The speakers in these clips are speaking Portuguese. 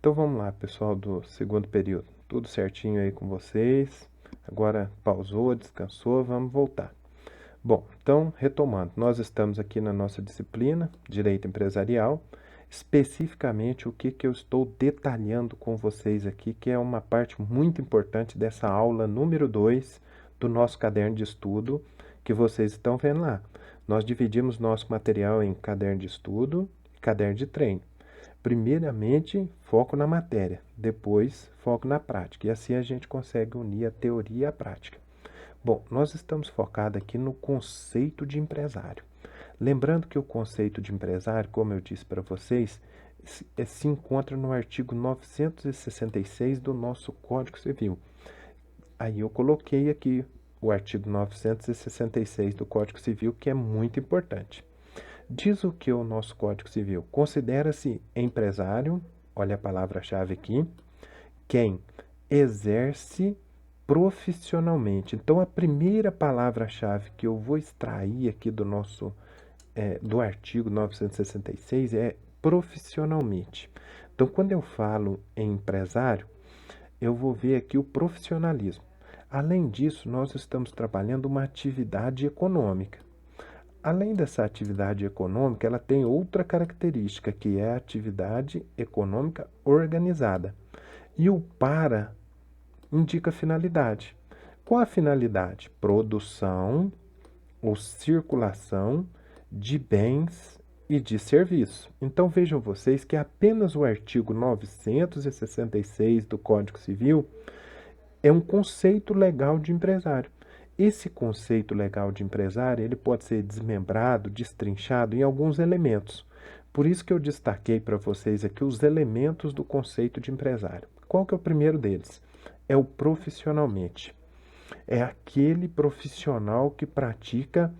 Então vamos lá, pessoal do segundo período. Tudo certinho aí com vocês? Agora pausou, descansou, vamos voltar. Bom, então retomando, nós estamos aqui na nossa disciplina Direito Empresarial. Especificamente o que eu estou detalhando com vocês aqui, que é uma parte muito importante dessa aula número 2 do nosso caderno de estudo que vocês estão vendo lá. Nós dividimos nosso material em caderno de estudo e caderno de treino. Primeiramente, foco na matéria, depois foco na prática. E assim a gente consegue unir a teoria e a prática. Bom, nós estamos focados aqui no conceito de empresário. Lembrando que o conceito de empresário, como eu disse para vocês, se encontra no artigo 966 do nosso Código Civil. Aí eu coloquei aqui o artigo 966 do Código Civil, que é muito importante. Diz o que o nosso Código Civil? Considera-se empresário, olha a palavra-chave aqui, quem exerce profissionalmente. Então, a primeira palavra-chave que eu vou extrair aqui do artigo 966 é profissionalmente. Então, quando eu falo em empresário, eu vou ver aqui o profissionalismo. Além disso, nós estamos trabalhando uma atividade econômica. Além dessa atividade econômica, ela tem outra característica, que é a atividade econômica organizada. E o para indica finalidade. Qual a finalidade? Produção ou circulação de bens e de serviços. Então vejam vocês que apenas o artigo 966 do Código Civil é um conceito legal de empresário. Esse conceito legal de empresário, ele pode ser desmembrado, destrinchado em alguns elementos. Por isso que eu destaquei para vocês aqui os elementos do conceito de empresário. Qual que é o primeiro deles? É o profissionalmente. É aquele profissional que pratica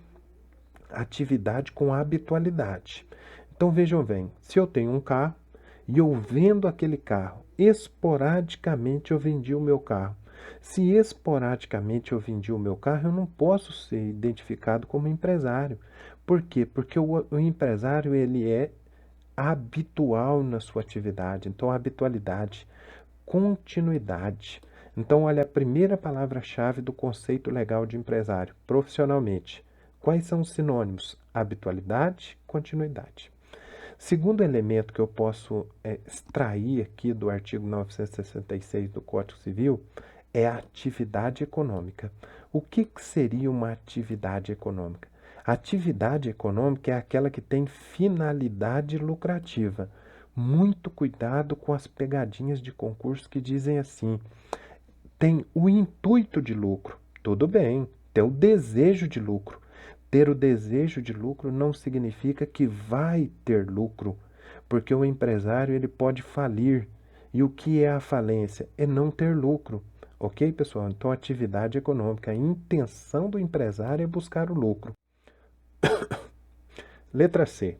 atividade com habitualidade. Então vejam bem, se eu tenho um carro e eu vendo aquele carro, esporadicamente eu vendi o meu carro. Se esporadicamente eu vendi o meu carro, eu não posso ser identificado como empresário. Por quê? Porque o empresário ele é habitual na sua atividade. Então, habitualidade, continuidade. Então, olha a primeira palavra-chave do conceito legal de empresário, profissionalmente. Quais são os sinônimos? Habitualidade, continuidade. Segundo elemento que eu posso extrair aqui do artigo 966 do Código Civil é a atividade econômica. O que seria uma atividade econômica? A atividade econômica é aquela que tem finalidade lucrativa. Muito cuidado com as pegadinhas de concurso que dizem assim: tem o intuito de lucro. Tudo bem, tem o desejo de lucro. Ter o desejo de lucro não significa que vai ter lucro, porque o empresário ele pode falir. E o que é a falência? É não ter lucro. Ok, pessoal? Então, atividade econômica, a intenção do empresário é buscar o lucro. Letra C.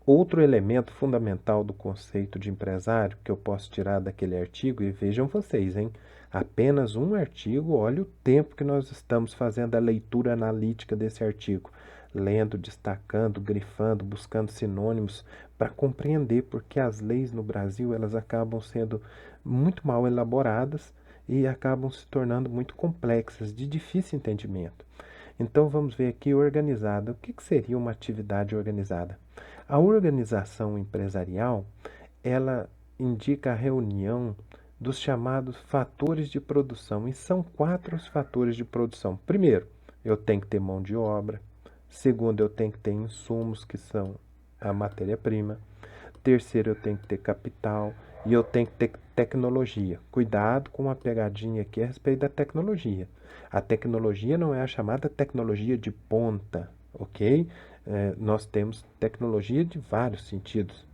Outro elemento fundamental do conceito de empresário que eu posso tirar daquele artigo, e vejam vocês, hein? Apenas um artigo, olha o tempo que nós estamos fazendo a leitura analítica desse artigo. Lendo, destacando, grifando, buscando sinônimos para compreender porque as leis no Brasil elas acabam sendo muito mal elaboradas e acabam se tornando muito complexas, de difícil entendimento. Então vamos ver aqui organizada. O que seria uma atividade organizada? A organização empresarial, ela indica a reunião dos chamados fatores de produção. E são 4 os fatores de produção. Primeiro, eu tenho que ter mão de obra. Segundo, eu tenho que ter insumos, que são a matéria-prima. Terceiro, eu tenho que ter capital. E eu tenho que ter tecnologia. Cuidado com uma pegadinha aqui a respeito da tecnologia. A tecnologia não é a chamada tecnologia de ponta, ok? Nós temos tecnologia de vários sentidos.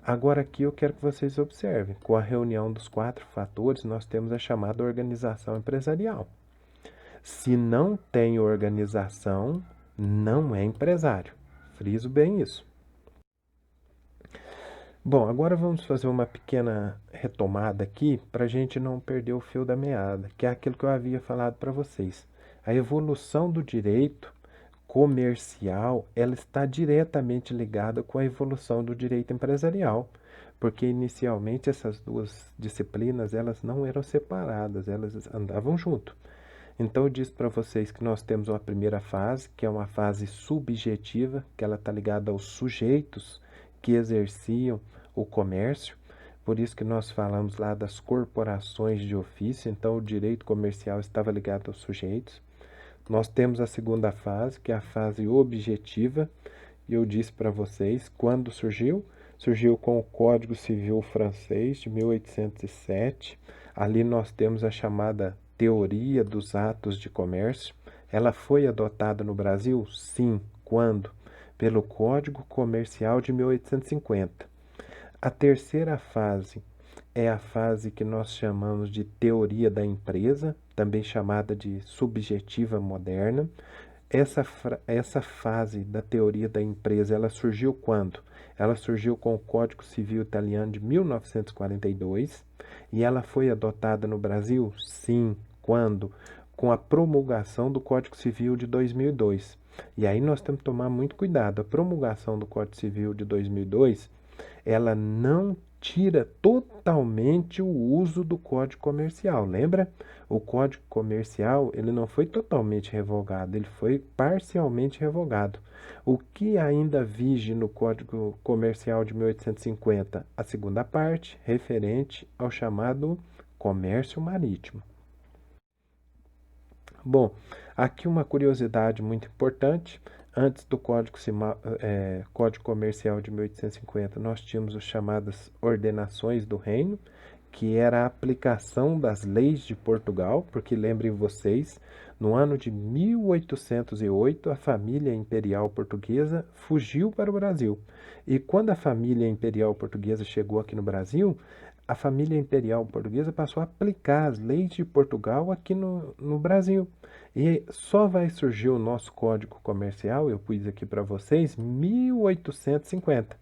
Agora aqui eu quero que vocês observem. Com a reunião dos 4 fatores, nós temos a chamada organização empresarial. Se não tem organização, não é empresário. Friso bem isso. Bom, agora vamos fazer uma pequena retomada aqui para a gente não perder o fio da meada, que é aquilo que eu havia falado para vocês. A evolução do direito comercial, ela está diretamente ligada com a evolução do direito empresarial, porque inicialmente essas duas disciplinas elas não eram separadas, elas andavam junto. Então eu disse para vocês que nós temos uma primeira fase, que é uma fase subjetiva, que ela está ligada aos sujeitos que exerciam o comércio. Por isso que nós falamos lá das corporações de ofício, então o direito comercial estava ligado aos sujeitos. Nós temos a segunda fase, que é a fase objetiva, e eu disse para vocês quando surgiu. Surgiu com o Código Civil francês de 1807. Ali nós temos a chamada teoria dos atos de comércio. Ela foi adotada no Brasil? Sim. Quando? Pelo Código Comercial de 1850. A terceira fase é a fase que nós chamamos de teoria da empresa, também chamada de subjetiva moderna. Essa fase da teoria da empresa, ela surgiu quando? Ela surgiu com o Código Civil Italiano de 1942 e ela foi adotada no Brasil? Sim. Quando? Com a promulgação do Código Civil de 2002. E aí nós temos que tomar muito cuidado. A promulgação do Código Civil de 2002, ela não tira totalmente o uso do Código Comercial. Lembra? O Código Comercial ele não foi totalmente revogado, ele foi parcialmente revogado. O que ainda vige no Código Comercial de 1850? A segunda parte, referente ao chamado comércio marítimo. Bom, aqui uma curiosidade muito importante. Antes do Código Comercial de 1850, nós tínhamos as chamadas ordenações do reino, que era a aplicação das leis de Portugal, porque lembrem vocês, no ano de 1808, a família imperial portuguesa fugiu para o Brasil. E quando a família imperial portuguesa chegou aqui no Brasil, a família imperial portuguesa passou a aplicar as leis de Portugal aqui no Brasil. E só vai surgir o nosso Código Comercial, eu pus aqui para vocês, 1850.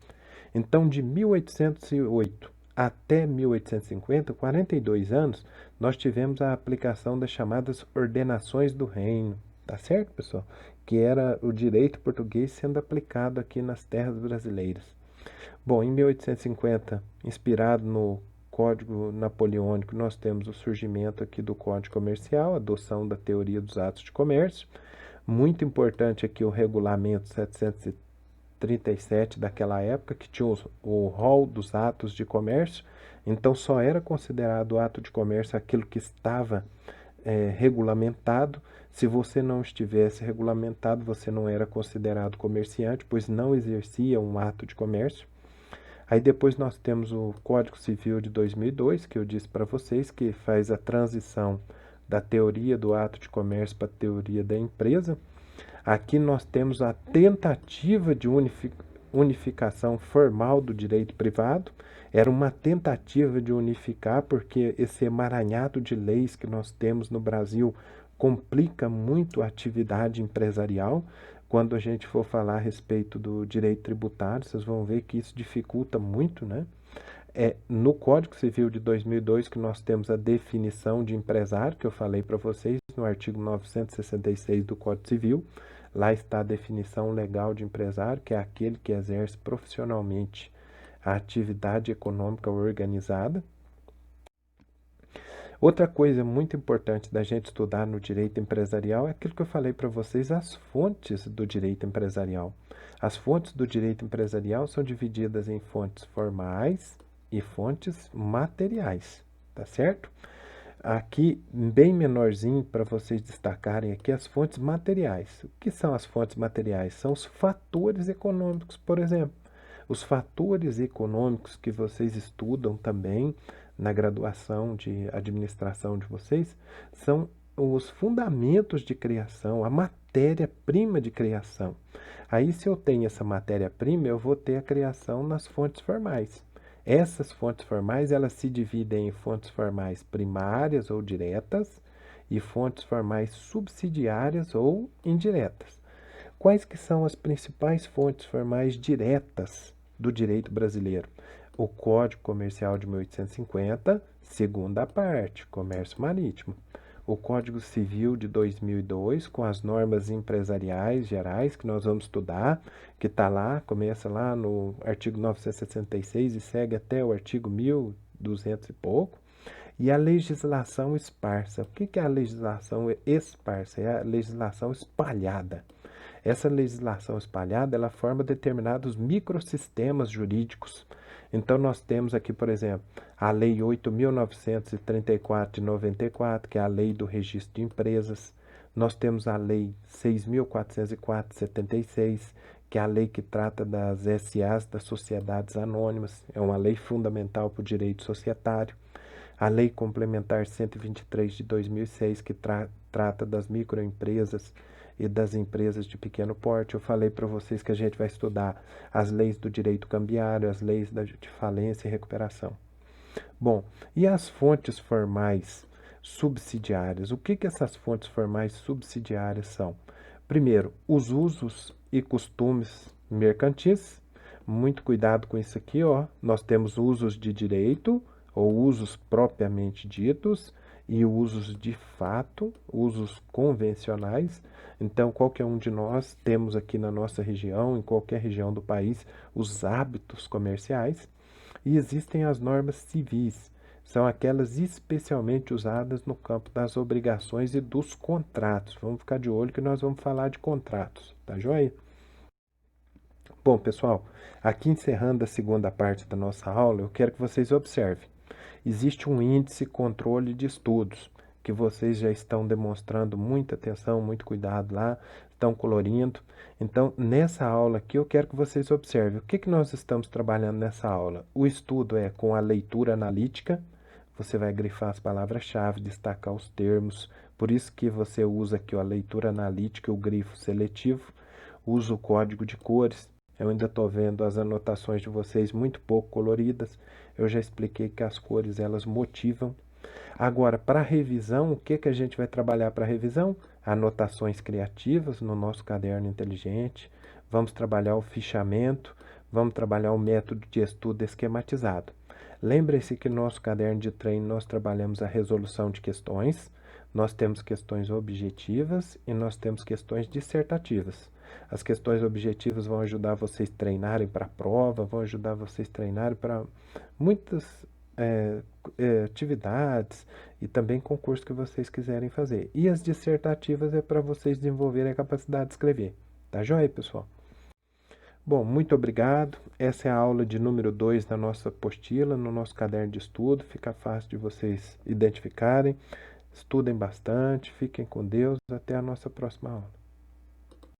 Então, de 1808 até 1850, 42 anos, nós tivemos a aplicação das chamadas ordenações do reino. Tá certo, pessoal? Que era o direito português sendo aplicado aqui nas terras brasileiras. Bom, em 1850, inspirado no Código Napoleônico, nós temos o surgimento aqui do Código Comercial, a adoção da teoria dos atos de comércio. Muito importante aqui o regulamento 737 daquela época, que tinha o rol dos atos de comércio. Então, só era considerado ato de comércio aquilo que estava regulamentado. Se você não estivesse regulamentado, você não era considerado comerciante, pois não exercia um ato de comércio. Aí depois nós temos o Código Civil de 2002, que eu disse para vocês, que faz a transição da teoria do ato de comércio para a teoria da empresa. Aqui nós temos a tentativa de unificação formal do direito privado. Era uma tentativa de unificar, porque esse emaranhado de leis que nós temos no Brasil complica muito a atividade empresarial. Quando a gente for falar a respeito do direito tributário, vocês vão ver que isso dificulta muito, né? É no Código Civil de 2002 que nós temos a definição de empresário, que eu falei para vocês, no artigo 966 do Código Civil. Lá está a definição legal de empresário, que é aquele que exerce profissionalmente a atividade econômica organizada. Outra coisa muito importante da gente estudar no direito empresarial é aquilo que eu falei para vocês, as fontes do direito empresarial. As fontes do direito empresarial são divididas em fontes formais e fontes materiais, tá certo? Aqui, bem menorzinho, para vocês destacarem aqui as fontes materiais. O que são as fontes materiais? São os fatores econômicos, por exemplo. Os fatores econômicos que vocês estudam também na graduação de administração de vocês são os fundamentos de criação, a matéria-prima de criação. Aí, se eu tenho essa matéria-prima, eu vou ter a criação nas fontes formais. Essas fontes formais, elas se dividem em fontes formais primárias ou diretas e fontes formais subsidiárias ou indiretas. Quais que são as principais fontes formais diretas do direito brasileiro? O Código Comercial de 1850, segunda parte, comércio marítimo. o Código Civil de 2002, com as normas empresariais gerais que nós vamos estudar, que está lá, começa lá no artigo 966 e segue até o artigo 1200 e pouco. E a legislação esparsa. O que é a legislação esparsa? É a legislação espalhada. Essa legislação espalhada, ela forma determinados microsistemas jurídicos. Então, nós temos aqui, por exemplo, a Lei 8.934 de 94, que é a Lei do Registro de Empresas. Nós temos a Lei 6.404 de 76, que é a lei que trata das SAs, das Sociedades Anônimas. É uma lei fundamental para o direito societário. A Lei Complementar 123 de 2006, que trata das microempresas e das empresas de pequeno porte. Eu falei para vocês que a gente vai estudar as leis do direito cambiário, as leis de falência e recuperação. Bom, e as fontes formais subsidiárias? O que essas fontes formais subsidiárias são? Primeiro, os usos e costumes mercantis. Muito cuidado com isso aqui, ó. Nós temos usos de direito, ou usos propriamente ditos, e usos de fato, usos convencionais. Então, qualquer um de nós temos aqui na nossa região, em qualquer região do país, os hábitos comerciais. E existem as normas civis, são aquelas especialmente usadas no campo das obrigações e dos contratos. Vamos ficar de olho que nós vamos falar de contratos, tá joia? Bom, pessoal, aqui encerrando a segunda parte da nossa aula, eu quero que vocês observem. Existe um índice controle de estudos, que vocês já estão demonstrando muita atenção, muito cuidado lá, estão colorindo. Então, nessa aula aqui, eu quero que vocês observem o que nós estamos trabalhando nessa aula. O estudo é com a leitura analítica, você vai grifar as palavras-chave, destacar os termos, por isso que você usa aqui ó, a leitura analítica e o grifo seletivo, usa o código de cores. Eu ainda estou vendo as anotações de vocês muito pouco coloridas. Eu já expliquei que as cores elas motivam. Agora, para revisão, o que a gente vai trabalhar para revisão? Anotações criativas no nosso caderno inteligente. Vamos trabalhar o fichamento. Vamos trabalhar o método de estudo esquematizado. Lembre-se que no nosso caderno de treino nós trabalhamos a resolução de questões. Nós temos questões objetivas e nós temos questões dissertativas. As questões objetivas vão ajudar vocês a treinarem para a prova, vão ajudar vocês a treinarem para muitas atividades e também concursos que vocês quiserem fazer. E as dissertativas é para vocês desenvolverem a capacidade de escrever. Tá joia, pessoal? Bom, muito obrigado. Essa é a aula de número 2 da nossa apostila, no nosso caderno de estudo. Fica fácil de vocês identificarem. Estudem bastante, fiquem com Deus. Até a nossa próxima aula.